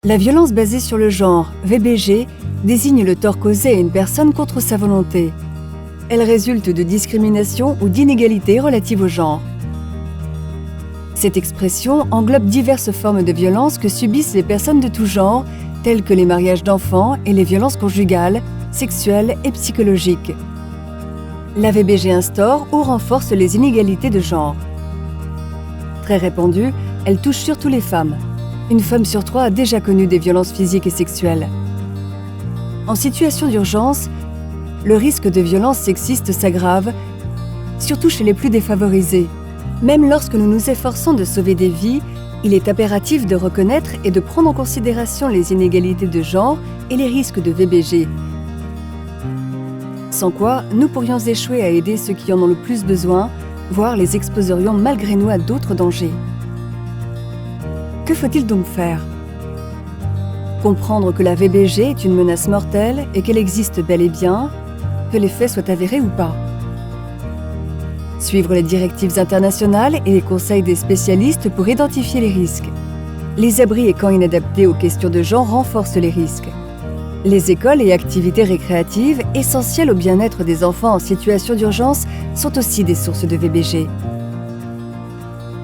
La violence basée sur le genre, VBG, désigne le tort causé à une personne contre sa volonté. Elle résulte de discrimination ou d'inégalités relatives au genre. Cette expression englobe diverses formes de violence que subissent les personnes de tout genre, telles que les mariages d'enfants et les violences conjugales, sexuelles et psychologiques. La VBG instaure ou renforce les inégalités de genre. Très répandue, elle touche surtout les femmes. Une femme sur 3 a déjà connu des violences physiques et sexuelles. En situation d'urgence, le risque de violences sexistes s'aggrave, surtout chez les plus défavorisés. Même lorsque nous nous efforçons de sauver des vies, il est impératif de reconnaître et de prendre en considération les inégalités de genre et les risques de VBG. Sans quoi, nous pourrions échouer à aider ceux qui en ont le plus besoin, voire les exposerions malgré nous à d'autres dangers. Que faut-il donc faire? Comprendre que la VBG est une menace mortelle et qu'elle existe bel et bien, que les faits soient avérés ou pas. Suivre les directives internationales et les conseils des spécialistes pour identifier les risques. Les abris et camps inadaptés aux questions de genre renforcent les risques. Les écoles et activités récréatives, essentielles au bien-être des enfants en situation d'urgence, sont aussi des sources de VBG.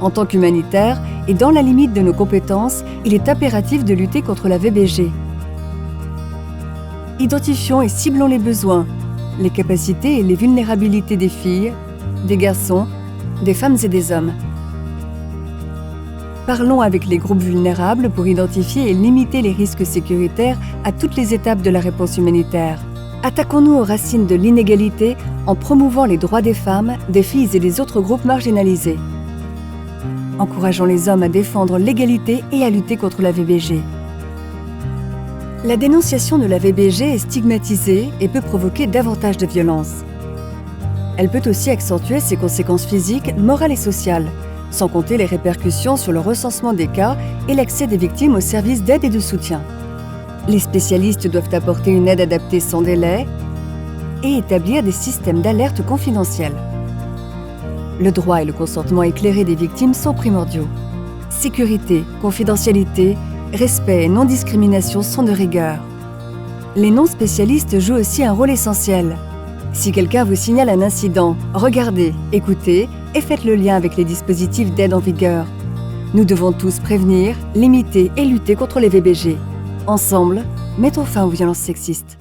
En tant qu'humanitaire et dans la limite de nos compétences, il est impératif de lutter contre la VBG. Identifions et ciblons les besoins, les capacités et les vulnérabilités des filles, des garçons, des femmes et des hommes. Parlons avec les groupes vulnérables pour identifier et limiter les risques sécuritaires à toutes les étapes de la réponse humanitaire. Attaquons-nous aux racines de l'inégalité en promouvant les droits des femmes, des filles et des autres groupes marginalisés. Encourageons les hommes à défendre l'égalité et à lutter contre la VBG. La dénonciation de la VBG est stigmatisée et peut provoquer davantage de violence. Elle peut aussi accentuer ses conséquences physiques, morales et sociales, sans compter les répercussions sur le recensement des cas et l'accès des victimes aux services d'aide et de soutien. Les spécialistes doivent apporter une aide adaptée sans délai et établir des systèmes d'alerte confidentiels. Le droit et le consentement éclairé des victimes sont primordiaux. Sécurité, confidentialité, respect et non-discrimination sont de rigueur. Les non-spécialistes jouent aussi un rôle essentiel. Si quelqu'un vous signale un incident, regardez, écoutez et faites le lien avec les dispositifs d'aide en vigueur. Nous devons tous prévenir, limiter et lutter contre les VBG. Ensemble, mettons fin aux violences sexistes.